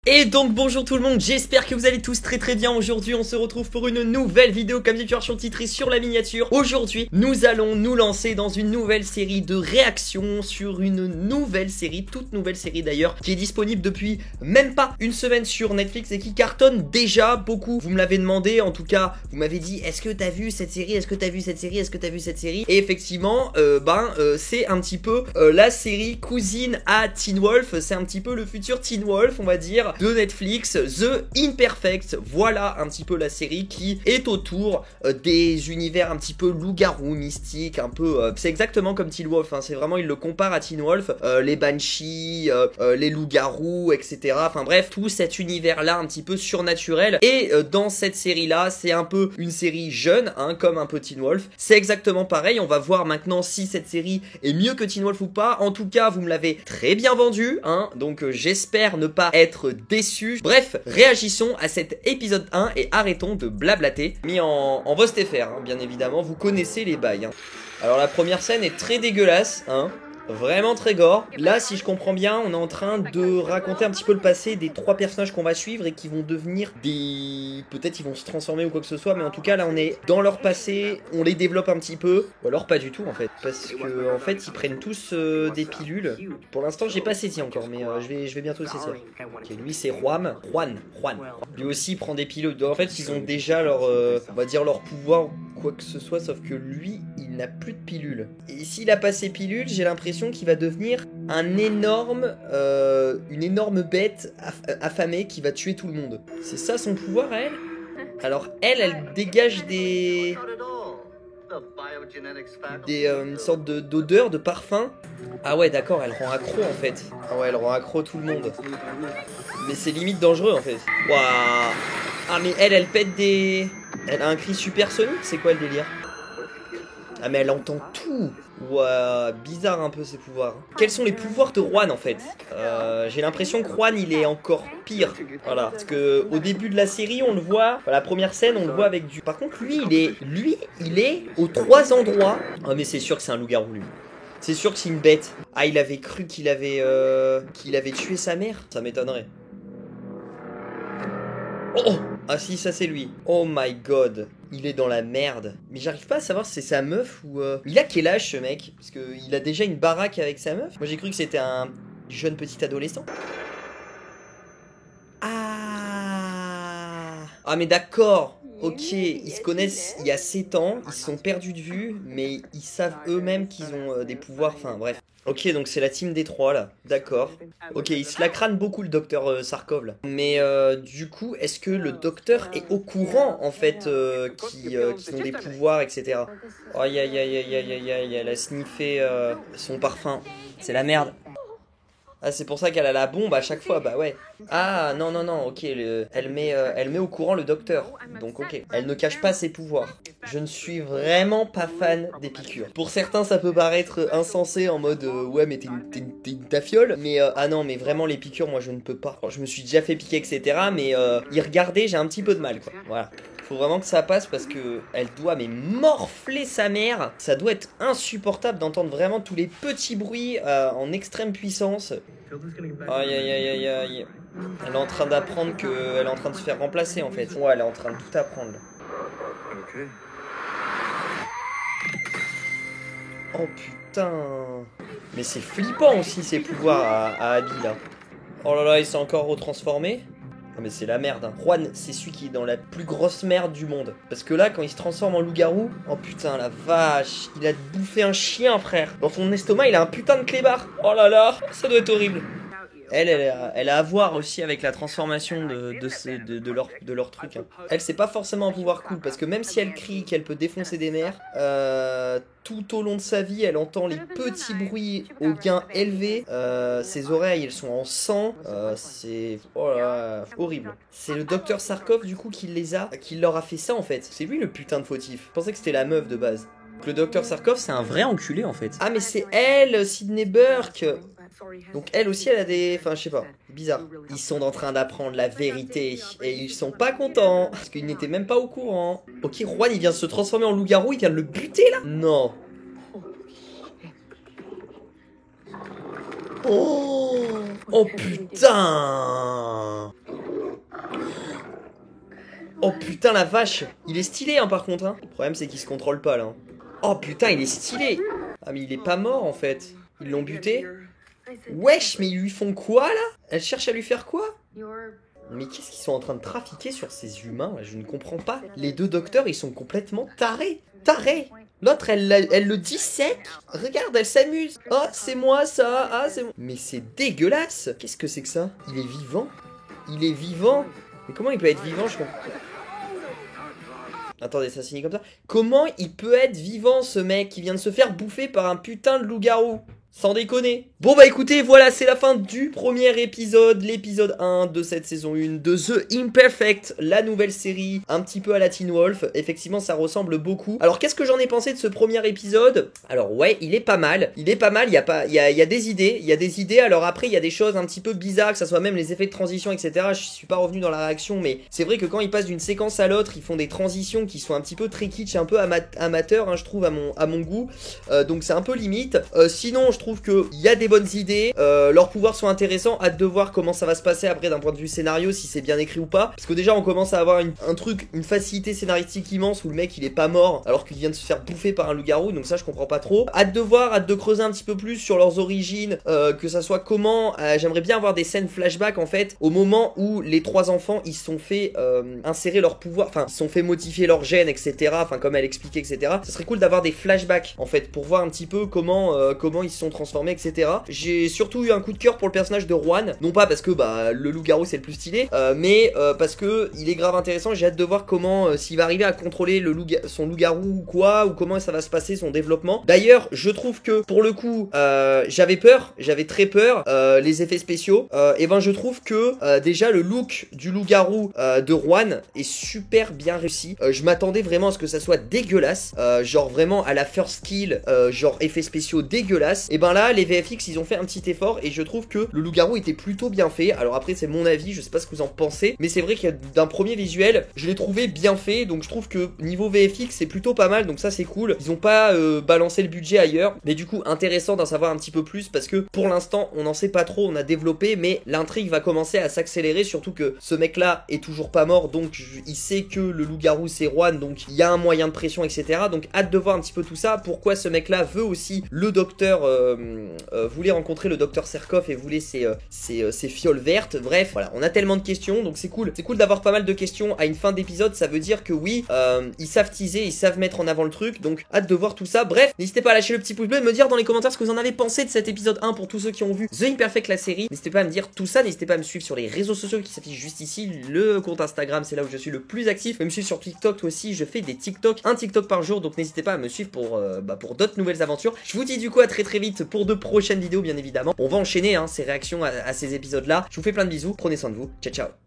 Et donc bonjour tout le monde, j'espère que vous allez tous très bien. Aujourd'hui on se retrouve pour une nouvelle vidéo comme dit sur le titre et sur la miniature. Aujourd'hui nous allons nous lancer dans une nouvelle série de réactions sur une nouvelle série, toute nouvelle série d'ailleurs, qui est disponible depuis même pas une semaine sur Netflix et qui cartonne déjà beaucoup. Vous me l'avez demandé, en tout cas vous m'avez dit est-ce que t'as vu cette série, est-ce que t'as vu cette série, est-ce que t'as vu cette série. Et effectivement c'est un petit peu la série cousine à Teen Wolf, c'est un petit peu le futur Teen Wolf on va dire de Netflix, The Imperfect. Voilà un petit peu la série qui est autour des univers un petit peu loup-garou, mystique, un peu c'est exactement comme Teen Wolf, hein, c'est vraiment, il le compare à Teen Wolf, les banshees, les loups-garous, etc. Enfin bref, tout cet univers là un petit peu surnaturel. Et dans cette série là, c'est un peu une série jeune, hein, comme un peu Teen Wolf. C'est exactement pareil, on va voir maintenant si cette série est mieux que Teen Wolf ou pas. En tout cas, vous me l'avez très bien vendu, hein, donc j'espère ne pas être déçu. Bref, réagissons à cet épisode 1 et arrêtons de blablater. Mis en vox TFR, hein, bien évidemment, vous connaissez les bails. Hein. Alors la première scène est très dégueulasse, hein. Vraiment très gore. Là, si je comprends bien, on est en train de raconter un petit peu le passé des trois personnages qu'on va suivre et qui vont devenir des... Peut-être ils vont se transformer ou quoi que ce soit, mais en tout cas, là, on est dans leur passé, on les développe un petit peu. Ou alors pas du tout, en fait. Parce que, en fait, ils prennent tous des pilules. Pour l'instant, j'ai pas saisi encore, mais je vais bientôt saisir. Ok, lui, c'est Juan. Lui aussi, il prend des pilules. Donc, en fait, ils ont déjà leur, on va dire, leur pouvoir quoi que ce soit, sauf que lui, il n'a plus de pilules. Et s'il a pas ses pilules, j'ai l'impression qu'il va devenir un énorme, une énorme bête affamée qui va tuer tout le monde. C'est ça son pouvoir à elle? Alors elle dégage des une sorte d'odeur, de parfum. Ah ouais d'accord, elle rend accro en fait. Ah ouais, elle rend accro tout le monde. Mais c'est limite dangereux en fait. Waouh. Ah mais elle pète des... Elle a un cri supersonique, c'est quoi le délire? Ah mais elle entend tout. Ouah, bizarre un peu ses pouvoirs. Quels sont les pouvoirs de Juan en fait? J'ai l'impression que Juan il est encore pire. Voilà, parce que au début de la série on le voit, la première scène on le voit avec du... Par contre lui il est aux trois endroits. Ah mais c'est sûr que c'est un loup-garou lui. C'est sûr que c'est une bête. Ah il avait cru qu'il avait tué sa mère. Ça m'étonnerait. Oh! Ah si, ça c'est lui. Oh my god. Il est dans la merde. Mais j'arrive pas à savoir si c'est sa meuf ou... Il a quel âge ce mec? Parce qu'il a déjà une baraque avec sa meuf. Moi j'ai cru que c'était un jeune petit adolescent. Ah mais d'accord. Ok, ils se connaissent il y a 7 ans. Ils se sont perdus de vue. Mais ils savent eux-mêmes qu'ils ont des pouvoirs. Enfin bref. Ok, donc c'est la team des trois là, d'accord. Ok, il se la crâne beaucoup le docteur Sarkov là. Mais du coup, est-ce que le docteur est au courant en fait qu'ils ont des pouvoirs, etc. Aïe aïe aïe aïe aïe aïe aïe, elle a sniffé son parfum. C'est la merde. Ah c'est pour ça qu'elle a la bombe à chaque fois, bah ouais. Ah non non non, ok, elle met au courant le docteur, donc ok. Elle ne cache pas ses pouvoirs. Je ne suis vraiment pas fan des piqûres. Pour certains ça peut paraître insensé en mode ouais mais t'es une tafiole. Mais ah non mais vraiment les piqûres moi je ne peux pas. Alors, je me suis déjà fait piquer etc. Mais y regarder j'ai un petit peu de mal quoi, voilà. Faut vraiment que ça passe parce que elle doit mais morfler sa mère. Ça doit être insupportable d'entendre vraiment tous les petits bruits en extrême puissance. Aïe aïe aïe aïe aïe. Elle est en train d'apprendre qu'elle est en train de se faire remplacer en fait. Ouais, elle est en train de tout apprendre là. Oh putain. Mais c'est flippant aussi ces pouvoirs à Abby là. Oh là là, il s'est encore retransformé. Non mais c'est la merde, hein. Juan, c'est celui qui est dans la plus grosse merde du monde. Parce que là, quand il se transforme en loup-garou, oh putain, la vache, il a bouffé un chien, frère. Dans son estomac, il a un putain de clébard. Oh là là, ça doit être horrible. Elle a à voir aussi avec la transformation de leur truc. Hein. Elle, c'est pas forcément un pouvoir cool, parce que même si elle crie qu'elle peut défoncer des mers, tout au long de sa vie, elle entend les petits bruits au gain élevé. Ses oreilles, elles sont en sang. C'est oh là là, horrible. C'est le docteur Sarkov, du coup, qui leur a fait ça, en fait. C'est lui le putain de fautif. Je pensais que c'était la meuf de base. Le docteur Sarkov, c'est un vrai enculé, en fait. Ah, mais c'est elle, Sydney Burke. Donc elle aussi elle a des... Enfin je sais pas, bizarre. Ils sont en train d'apprendre la vérité et ils sont pas contents parce qu'ils n'étaient même pas au courant. Ok, Juan il vient de se transformer en loup-garou, il vient de le buter là. Non. Oh putain. Oh putain la vache. Il est stylé hein par contre hein. Le problème c'est qu'il se contrôle pas là. Oh putain il est stylé. Ah mais il est pas mort en fait. Ils l'ont buté. Wesh mais ils lui font quoi là? Elle cherche à lui faire quoi? Mais qu'est-ce qu'ils sont en train de trafiquer sur ces humains là? Je ne comprends pas. Les deux docteurs ils sont complètement tarés. Tarés. L'autre elle le dissèque. Regarde elle s'amuse. Ah c'est moi ça. Ah c'est moi. Mais c'est dégueulasse. Qu'est-ce que c'est que ça? Il est vivant. Il est vivant. Mais comment il peut être vivant? Je comprends. Attendez, ça signe comme ça. Comment il peut être vivant ce mec qui vient de se faire bouffer par un putain de loup-garou? Sans déconner. Bon bah écoutez, voilà, c'est la fin du premier épisode, l'épisode 1 de cette saison 1 de The Imperfect, la nouvelle série, un petit peu à la Teen Wolf. Effectivement, ça ressemble beaucoup. Alors, qu'est-ce que j'en ai pensé de ce premier épisode? Alors ouais, il est pas mal. Il est pas mal, il y a des idées. Alors après, il y a des choses un petit peu bizarres, que ça soit même les effets de transition, etc. Je suis pas revenu dans la réaction, mais c'est vrai que quand ils passent d'une séquence à l'autre, ils font des transitions qui sont un petit peu très kitsch, un peu amateur, hein, je trouve, à mon goût. Donc c'est un peu limite. Sinon, je trouve qu'il y a des bonnes idées, leurs pouvoirs sont intéressants, hâte de voir comment ça va se passer après d'un point de vue scénario, si c'est bien écrit ou pas, parce que déjà on commence à avoir une facilité scénaristique immense où le mec il est pas mort alors qu'il vient de se faire bouffer par un loup-garou, donc ça je comprends pas trop. Hâte de voir, hâte de creuser un petit peu plus sur leurs origines, que ça soit comment, j'aimerais bien avoir des scènes flashback en fait, au moment où les trois enfants ils se sont fait insérer leur pouvoir, enfin ils se sont fait modifier leur gène, etc. Enfin comme elle expliquait, etc. Ça serait cool d'avoir des flashbacks en fait, pour voir un petit peu comment ils se sont transformés, etc. J'ai surtout eu un coup de cœur pour le personnage de Juan, non pas parce que bah le loup-garou c'est le plus stylé, mais parce que il est grave intéressant. J'ai hâte de voir comment s'il va arriver à contrôler son loup-garou ou quoi, ou comment ça va se passer son développement. D'ailleurs je trouve que pour le coup j'avais très peur, les effets spéciaux, et ben je trouve que déjà le look du loup-garou de Juan est super bien réussi. Je m'attendais vraiment à ce que ça soit dégueulasse, genre vraiment à la first kill, genre effets spéciaux dégueulasses. Et ben là les VFX ils ont fait un petit effort et je trouve que le loup-garou était plutôt bien fait. Alors après c'est mon avis, je sais pas ce que vous en pensez, mais c'est vrai que d'un premier visuel je l'ai trouvé bien fait, donc je trouve que niveau VFX c'est plutôt pas mal, donc ça c'est cool. Ils ont pas balancé le budget ailleurs, mais du coup intéressant d'en savoir un petit peu plus, parce que pour l'instant on n'en sait pas trop, on a développé, mais l'intrigue va commencer à s'accélérer, surtout que ce mec là est toujours pas mort, donc il sait que le loup-garou c'est Juan, donc il y a un moyen de pression, etc. Donc hâte de voir un petit peu tout ça, pourquoi ce mec là veut aussi le docteur, voulait rencontrer le docteur Serkov et voulait ses fioles vertes. Bref, voilà, on a tellement de questions, donc c'est cool d'avoir pas mal de questions à une fin d'épisode. Ça veut dire que oui, ils savent teaser, ils savent mettre en avant le truc, donc hâte de voir tout ça. Bref, n'hésitez pas à lâcher le petit pouce bleu, de me dire dans les commentaires ce que vous en avez pensé de cet épisode 1 pour tous ceux qui ont vu The Imperfect, la série. N'hésitez pas à me dire tout ça, n'hésitez pas à me suivre sur les réseaux sociaux qui s'affichent juste ici, le compte Instagram, c'est là où je suis le plus actif. Même me suivre sur TikTok aussi, je fais des TikTok, un TikTok par jour, donc n'hésitez pas à me suivre pour d'autres nouvelles aventures. Je vous dis du coup à très vite pour de prochaines vidéos, bien évidemment. On va enchaîner ces réactions à ces épisodes là. Je vous fais plein de bisous, prenez soin de vous, ciao ciao.